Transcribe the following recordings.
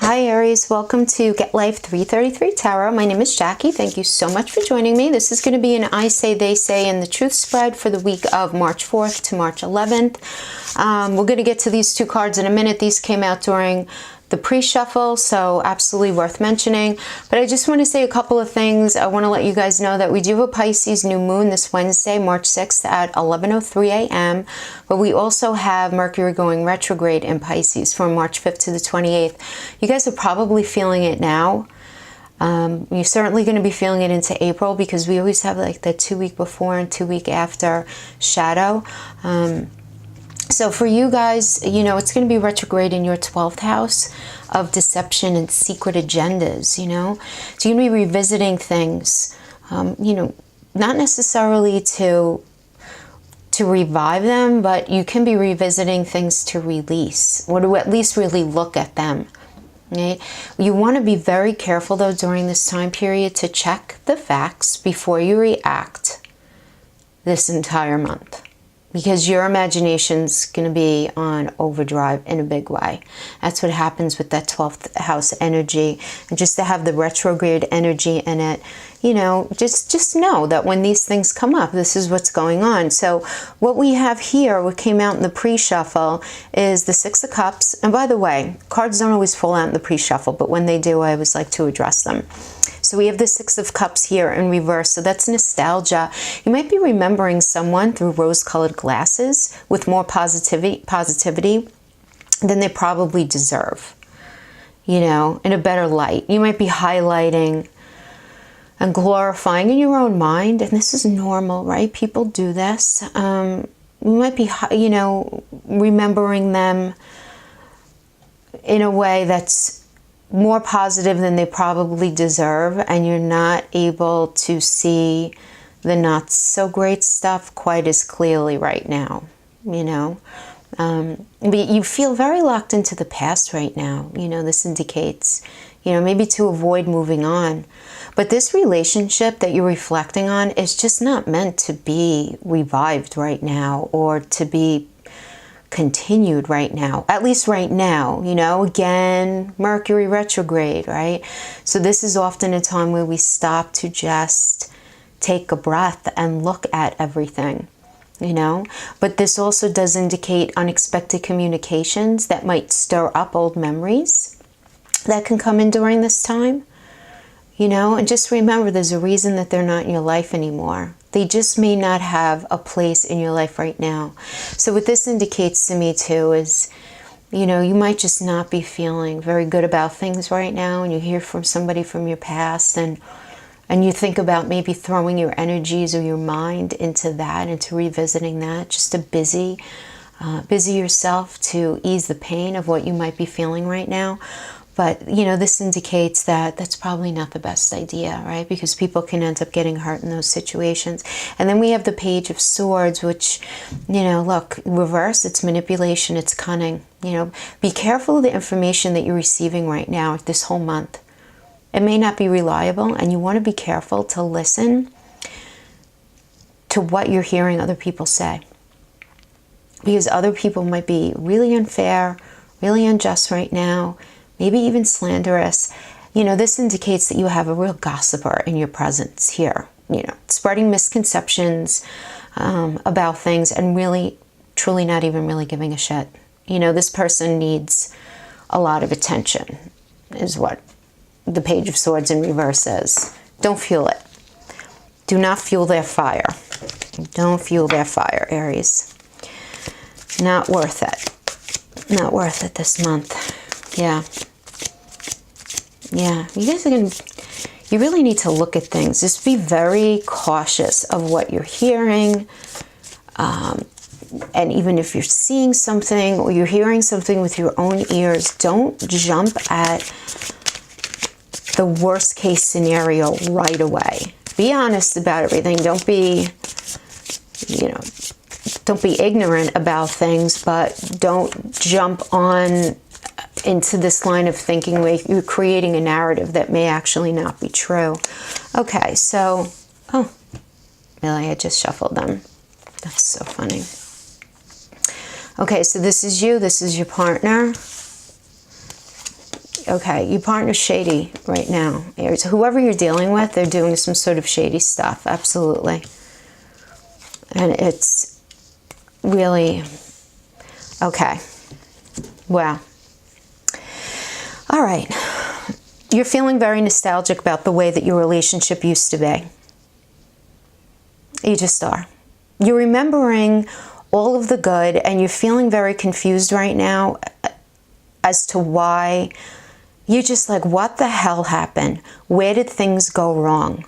Hi Aries, welcome to Get Life 333 Tarot. My name is Jackie. Thank you so much for joining me. This is going to be an I say, they say, and the truth spread for the week of March 4th to March 11th. We're going to get to these two cards in a minute. These came out during the pre-shuffle, so absolutely worth mentioning. But I just want to say a couple of things. I want to let you guys know that we do have a Pisces new moon this Wednesday, March 6th at 11:03 a.m. But we also have Mercury going retrograde in Pisces from March 5th to the 28th. You guys are probably feeling it now. You're certainly going to be feeling it into April because we always have like the 2 week before and 2 week after shadow. So for you guys, you know, it's going to be retrograde in your 12th house of deception and secret agendas, you know. So you're going to be revisiting things, you know, not necessarily to revive them, but you can be revisiting things to release or to at least really look at them. Right? You want to be very careful though during this time period to check the facts before you react this entire month. Because your imagination's going to be on overdrive in a big way. That's what happens with that 12th house energy. And just to have the retrograde energy in it, you know, just know that when these things come up, this is what's going on. So what we have here, what came out in the pre-shuffle, is the Six of Cups. And by the way, cards don't always fall out in the pre-shuffle, but when they do, I always like to address them. So we have the Six of Cups here in reverse. So that's nostalgia. You might be remembering someone through rose-colored glasses with more positivity than they probably deserve, you know, in a better light. You might be highlighting and glorifying in your own mind, and this is normal, right? People do this. You might be, you know, remembering them in a way that's more positive than they probably deserve, and you're not able to see the not so great stuff quite as clearly right now, you know. But you feel very locked into the past right now. You know, this indicates, you know, maybe to avoid moving on. But this relationship that you're reflecting on is just not meant to be revived right now or to be continued right now, at least right now, you know. Again, Mercury retrograde, right? So this is often a time where we stop to just take a breath and look at everything, you know. But this also does indicate unexpected communications that might stir up old memories that can come in during this time, you know. And just remember, there's a reason that they're not in your life anymore. They just may not have a place in your life right now. So what this indicates to me too is, you know, you might just not be feeling very good about things right now, and you hear from somebody from your past, and you think about maybe throwing your energies or your mind into that, into revisiting that, just to busy yourself to ease the pain of what you might be feeling right now. But, you know, this indicates that that's probably not the best idea, right? Because people can end up getting hurt in those situations. And then we have the Page of Swords, which, you know, look, reverse, it's manipulation, it's cunning. You know, be careful of the information that you're receiving right now, this whole month. It may not be reliable, and you want to be careful to listen to what you're hearing other people say. Because other people might be really unfair, really unjust right now, maybe even slanderous. You know, this indicates that you have a real gossiper in your presence here, you know, spreading misconceptions about things and really, truly not even really giving a shit. You know, this person needs a lot of attention, is what the Page of Swords in reverse says. Don't fuel it. Do not fuel their fire. Don't fuel their fire, Aries. Not worth it. Not worth it this month. Yeah. Yeah, you guys are going to, you really need to look at things. Just be very cautious of what you're hearing. And even if you're seeing something or you're hearing something with your own ears, don't jump at the worst case scenario right away. Be honest about everything. Don't be, you know, don't be ignorant about things, but don't jump on into this line of thinking where you're creating a narrative that may actually not be true. Okay, so, oh, really, I just shuffled them. That's so funny. Okay, so this is you, this is your partner. Okay, your partner's shady right now, Aries. Whoever you're dealing with, they're doing some sort of shady stuff. Absolutely. And it's really... Okay. Wow. All right. You're feeling very nostalgic about the way that your relationship used to be. You just are. You're remembering all of the good, and you're feeling very confused right now as to why. You're just like, what the hell happened? Where did things go wrong?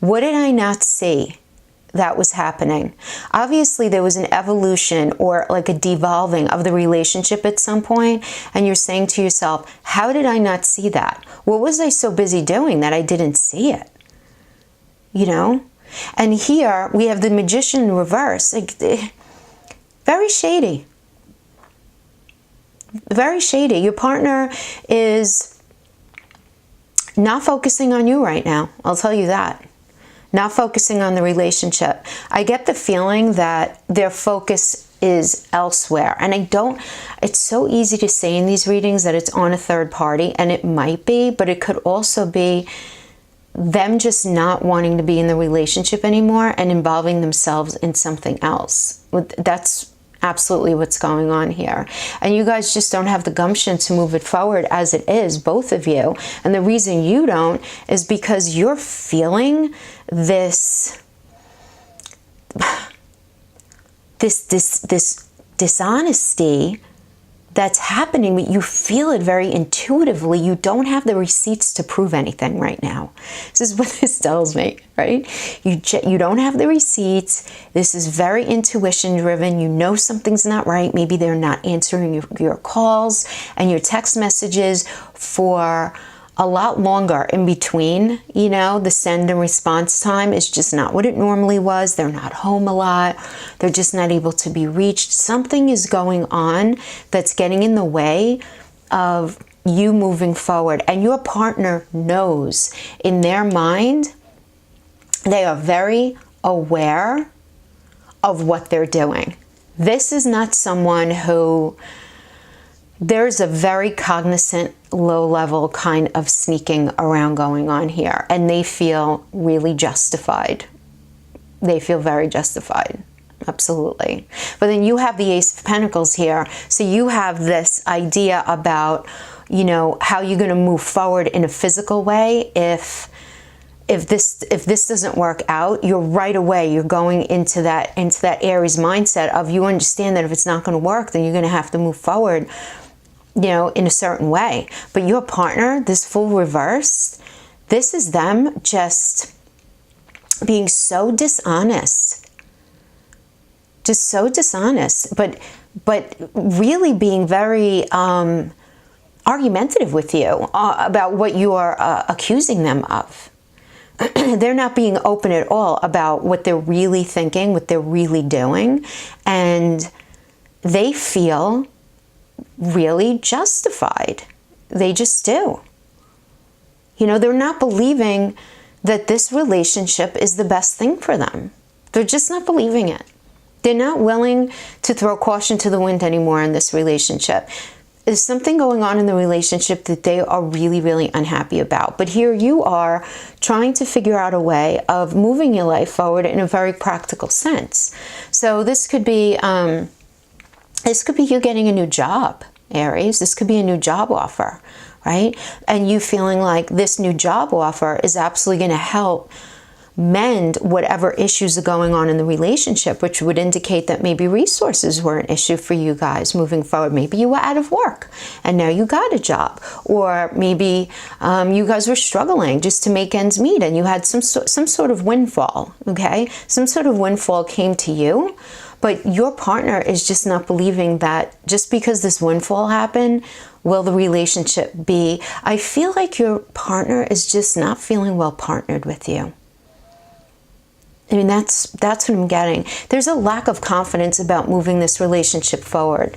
What did I not see that was happening? Obviously, there was an evolution or like a devolving of the relationship at some point, and you're saying to yourself, how did I not see that? What was I so busy doing that I didn't see it? You know? And here we have the Magician in reverse. Like, very shady. Very shady. Your partner is not focusing on you right now. I'll tell you that. Not focusing on the relationship. I get the feeling that their focus is elsewhere. And it's so easy to say in these readings that it's on a third party, and it might be, but it could also be them just not wanting to be in the relationship anymore and involving themselves in something else. That's absolutely what's going on here. And you guys just don't have the gumption to move it forward as it is, both of you. And the reason you don't is because you're feeling this dishonesty that's happening, but you feel it very intuitively. You don't have the receipts to prove anything right now. This is what this tells me, right? You don't have the receipts. This is very intuition driven. You know something's not right. Maybe they're not answering your calls and your text messages for a lot longer in between. You know, the send and response time is just not what it normally was. They're not home a lot. They're just not able to be reached. Something is going on that's getting in the way of you moving forward. And your partner knows in their mind, they are very aware of what they're doing. This is not someone who... There's a very cognizant, low-level kind of sneaking around going on here, and they feel really justified. They feel very justified, absolutely. But then you have the Ace of Pentacles here, so you have this idea about, you know, how you're going to move forward in a physical way. If this doesn't work out, you're right away, you're going into that Aries mindset of, you understand that if it's not going to work, then you're going to have to move forward, you know, in a certain way. But your partner, this full reverse, this is them just being so dishonest. Just so dishonest, but really being very argumentative with you about what you are accusing them of. They're not being open at all about what they're really thinking, what they're really doing, and they feel really justified. They just do. You know, they're not believing that this relationship is the best thing for them. They're just not believing it. They're not willing to throw caution to the wind anymore in this relationship. There's something going on in the relationship that they are really, really unhappy about. But here you are trying to figure out a way of moving your life forward in a very practical sense. So this could be you getting a new job, Aries. This could be a new job offer, right? And you feeling like this new job offer is absolutely going to help mend whatever issues are going on in the relationship, which would indicate that maybe resources were an issue for you guys moving forward. Maybe you were out of work and now you got a job, or maybe you guys were struggling just to make ends meet and you had some sort of windfall. Okay, some sort of windfall came to you, but your partner is just not believing that just because this windfall happened, will the relationship be? I feel like your partner is just not feeling well partnered with you. I mean, that's what I'm getting. There's a lack of confidence about moving this relationship forward.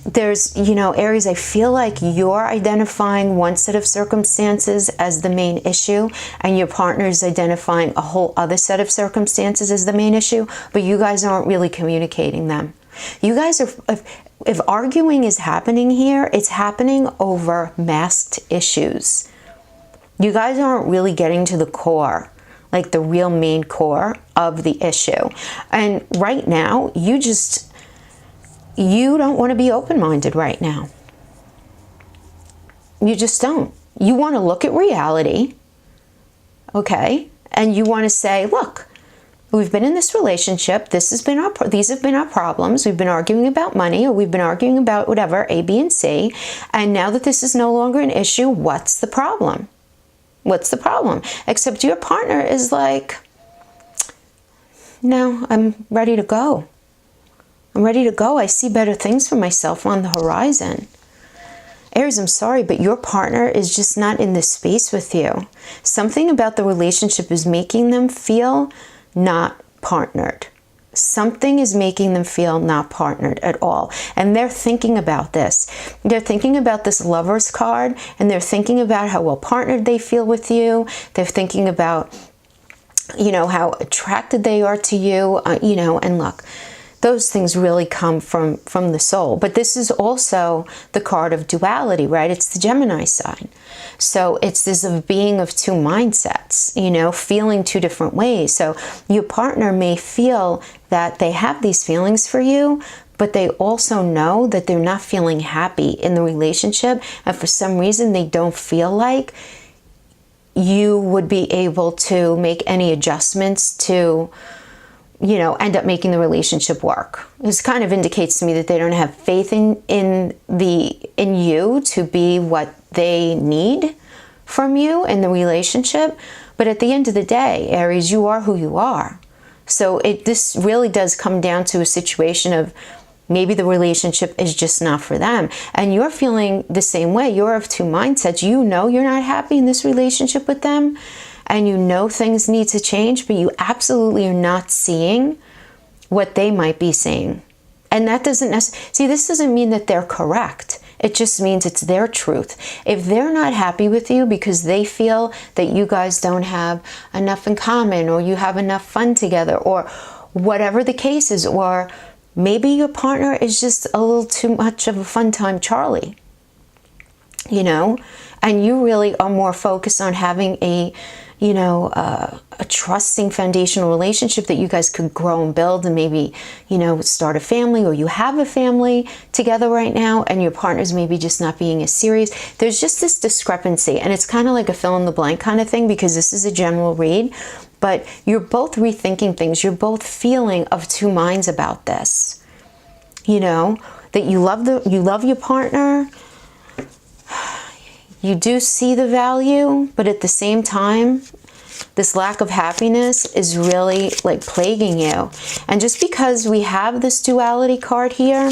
There's, you know, Aries, I feel like you're identifying one set of circumstances as the main issue, and your partner is identifying a whole other set of circumstances as the main issue, but you guys aren't really communicating them. You guys are, if arguing is happening here, it's happening over masked issues. You guys aren't really getting to the core, like the real main core of the issue. And right now, you don't want to be open-minded right now. You just don't. You want to look at reality, okay? And you want to say, look, we've been in this relationship. These have been our problems. We've been arguing about money, or we've been arguing about whatever, A, B, and C. And now that this is no longer an issue, what's the problem? What's the problem? Except your partner is like, no, I'm ready to go. I'm ready to go. I see better things for myself on the horizon. Aries, I'm sorry, but your partner is just not in this space with you. Something about the relationship is making them feel not partnered. Something is making them feel not partnered at all. And they're thinking about this. They're thinking about this Lover's card, and they're thinking about how well partnered they feel with you. They're thinking about, you know, how attracted they are to you, you know, and look, those things really come from the soul. But this is also the card of duality, right? It's the Gemini sign. So it's this being of two mindsets, you know, feeling two different ways. So your partner may feel that they have these feelings for you, but they also know that they're not feeling happy in the relationship. And for some reason, they don't feel like you would be able to make any adjustments to, you know, end up making the relationship work. This kind of indicates to me that they don't have faith in you to be what they need from you in the relationship. But at the end of the day, Aries, you are who you are. So this really does come down to a situation of maybe the relationship is just not for them. And you're feeling the same way. You're of two mindsets. You know you're not happy in this relationship with them, and you know things need to change, but you absolutely are not seeing what they might be seeing. And that doesn't necessarily, see, this doesn't mean that they're correct. It just means it's their truth. If they're not happy with you because they feel that you guys don't have enough in common, or you have enough fun together, or whatever the case is, or maybe your partner is just a little too much of a fun time Charlie, you know, and you really are more focused on having a, you know, a trusting foundational relationship that you guys could grow and build, and maybe, you know, start a family, or you have a family together right now and your partner's maybe just not being as serious. There's just this discrepancy, and it's kind of like a fill in the blank kind of thing, because this is a general read, but you're both rethinking things. You're both feeling of two minds about this, you know, that you love your partner. You do see the value, but at the same time, this lack of happiness is really like plaguing you. And just because we have this duality card here,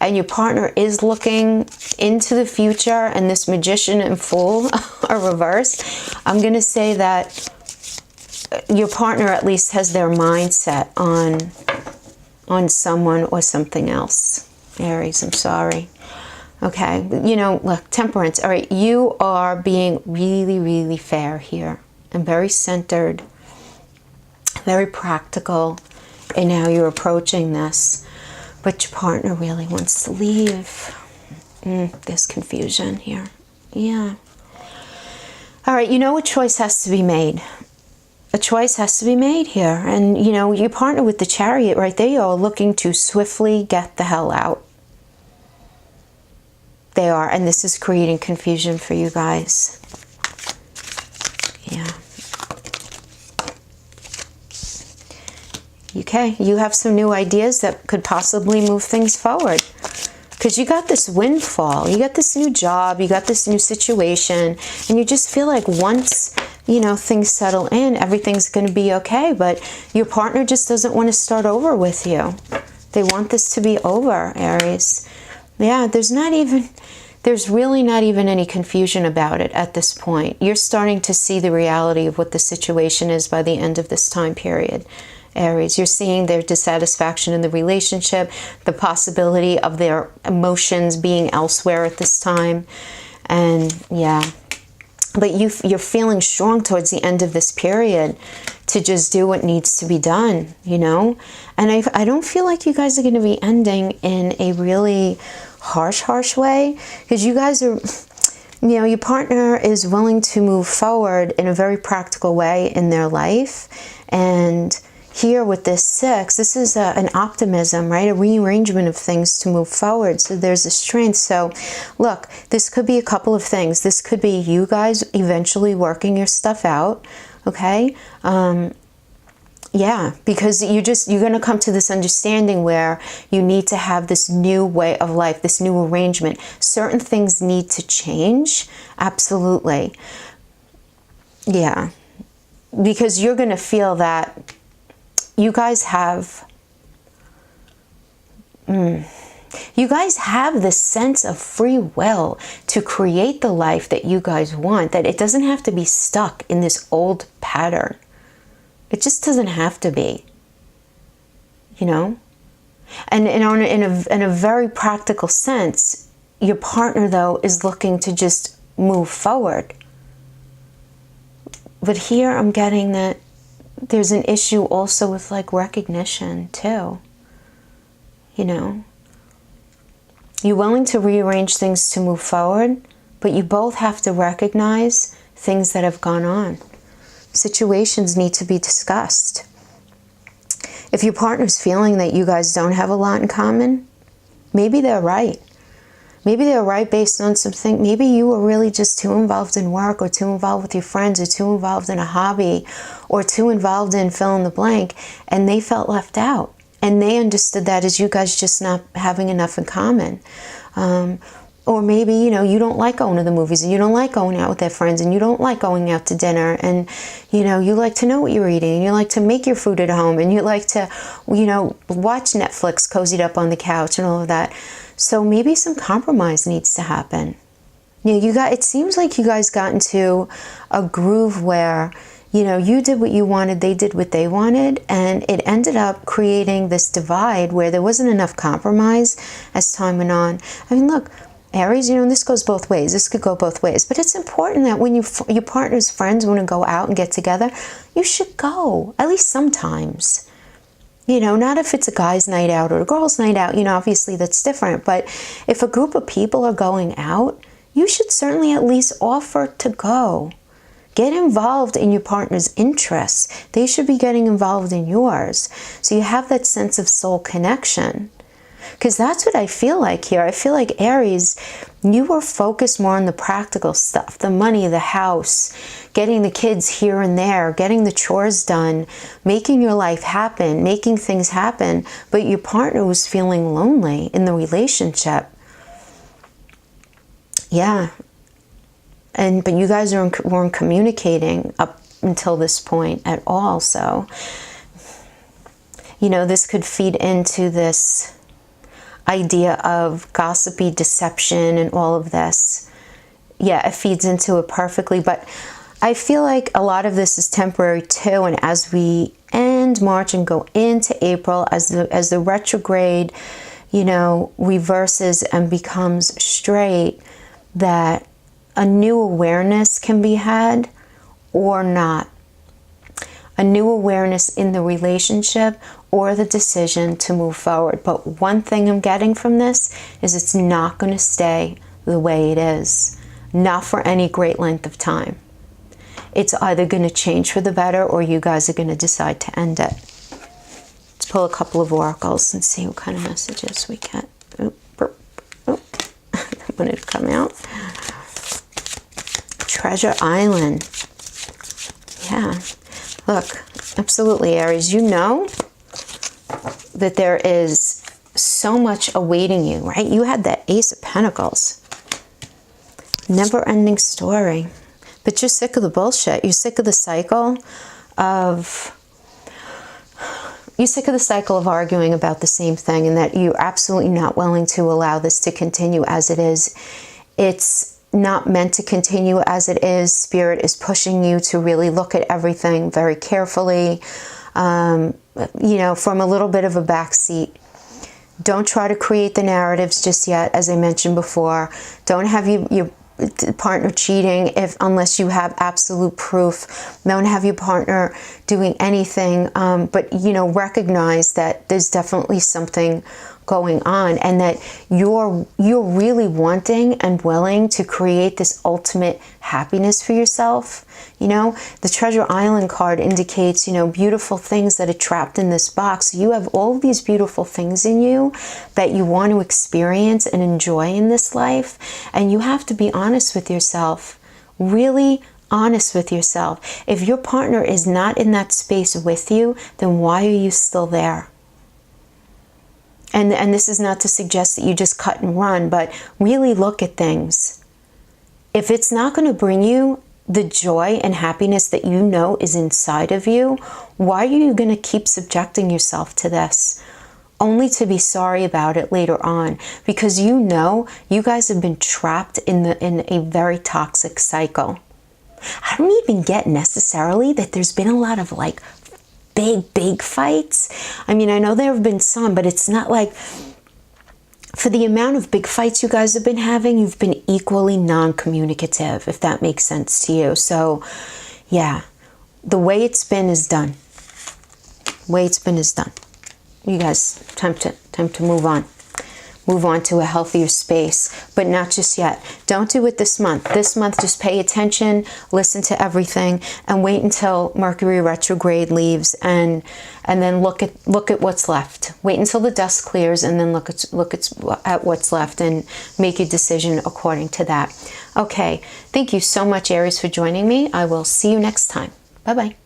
and your partner is looking into the future, and this Magician and Fool are reversed, I'm going to say that your partner at least has their mindset on someone or something else. Aries, I'm sorry. Okay, you know, look, Temperance. All right, you are being really, really fair here, and very centered, very practical in how you're approaching this. But your partner really wants to leave. There's confusion here. Yeah. All right, you know, a choice has to be made. A choice has to be made here. And, you know, your partner with the Chariot right there, you're looking to swiftly get the hell out. They are, and this is creating confusion for you guys. Yeah. Okay, you have some new ideas that could possibly move things forward. Because you got this windfall, you got this new job, you got this new situation, and you just feel like once, you know, things settle in, everything's going to be okay. But your partner just doesn't want to start over with you. They want this to be over, Aries. Yeah, there's really not even any confusion about it at this point. You're starting to see the reality of what the situation is by the end of this time period, Aries. You're seeing their dissatisfaction in the relationship, the possibility of their emotions being elsewhere at this time. And yeah, but you're feeling strong towards the end of this period to just do what needs to be done, you know? And I don't feel like you guys are going to be ending in a really harsh way, because you guys are, you know, your partner is willing to move forward in a very practical way in their life. And here with this 6, this is an optimism, right? A rearrangement of things to move forward. So there's a strength. So look, this could be a couple of things. This could be you guys eventually working your stuff out, okay? Yeah, because you're going to come to this understanding where you need to have this new way of life, this new arrangement. Certain things need to change. Absolutely. Yeah. Because you're going to feel that you guys have this sense of free will to create the life that you guys want, that it doesn't have to be stuck in this old pattern. It just doesn't have to be, you know? And in a very practical sense, your partner, though, is looking to just move forward. But here I'm getting that there's an issue also with like recognition too, you know? You're willing to rearrange things to move forward, but you both have to recognize things that have gone on. Situations need to be discussed. If your partner's feeling that you guys don't have a lot in common, maybe they're right. Maybe they're right based on something. Maybe you were really just too involved in work, or too involved with your friends, or too involved in a hobby, or too involved in fill in the blank, and they felt left out. And they understood that as you guys just not having enough in common. Or maybe, you know, you don't like going to the movies, and you don't like going out with their friends, and you don't like going out to dinner, and, you know, you like to know what you're eating, and you like to make your food at home, and you like to, you know, watch Netflix cozied up on the couch and all of that. So maybe some compromise needs to happen. You know, it seems like you guys got into a groove where, you know, you did what you wanted, they did what they wanted, and it ended up creating this divide where there wasn't enough compromise as time went on. I mean, look, Aries, you know, this goes both ways. This could go both ways. But it's important that when your partner's friends want to go out and get together, you should go, at least sometimes. You know, not if it's a guy's night out or a girl's night out, you know, obviously that's different. But if a group of people are going out, you should certainly at least offer to go. Get involved in your partner's interests. They should be getting involved in yours. So you have that sense of soul connection. Because that's what I feel like here. I feel like Aries, you were focused more on the practical stuff, the money, the house, getting the kids here and there, getting the chores done, making your life happen, making things happen. But your partner was feeling lonely in the relationship. Yeah. But you guys weren't communicating up until this point at all. So, you know, this could feed into this idea of gossipy deception and all of this. Yeah, it feeds into it perfectly. But I feel like a lot of this is temporary too. And as we end March and go into April, as the retrograde, you know, reverses and becomes straight, that a new awareness can be had or not. A new awareness in the relationship or the decision to move forward. But one thing I'm getting from this is it's not going to stay the way it is. Not for any great length of time. It's either going to change for the better, or you guys are going to decide to end it. Let's pull a couple of oracles and see what kind of messages we get. Oop, burp, oop. I wanted to come out. Treasure Island. Yeah. Look, absolutely, Aries, you know that there is so much awaiting you, right? You had that Ace of Pentacles. Never-ending story. But you're sick of the bullshit. You're sick of the cycle of... You're sick of the cycle of arguing about the same thing, and that you're absolutely not willing to allow this to continue as it is. It's not meant to continue as it is. Spirit is pushing you to really look at everything very carefully, you know, from a little bit of a backseat. Don't try to create the narratives just yet, as I mentioned before. Don't have your partner cheating unless you have absolute proof. Don't have your partner doing anything, but recognize that there's definitely something going on, and that you're really wanting and willing to create this ultimate happiness for yourself. The Treasure Island card indicates, beautiful things that are trapped in this box. You have all of these beautiful things in you that you want to experience and enjoy in this life, and you have to be honest with yourself, really honest with yourself. If your partner is not in that space with you, then why are you still there? And this is not to suggest that you just cut and run, but really look at things. If it's not going to bring you the joy and happiness that you know is inside of you, why are you going to keep subjecting yourself to this? Only to be sorry about it later on, because you guys have been trapped in a very toxic cycle. I don't even get necessarily that there's been a lot of like big fights. I mean, I know there have been some, but it's not like, for the amount of big fights you guys have been having, you've been equally non-communicative, if that makes sense to you. So yeah, the way it's been is done. The way it's been is done. You guys, time to move on. Move on to a healthier space, but not just yet. Don't do it this month. This month, just pay attention, listen to everything, and wait until Mercury retrograde leaves, and then look at what's left. Wait until the dust clears, and then look at what's left, and make a decision according to that. Okay, thank you so much, Aries, for joining me. I will see you next time. Bye-bye.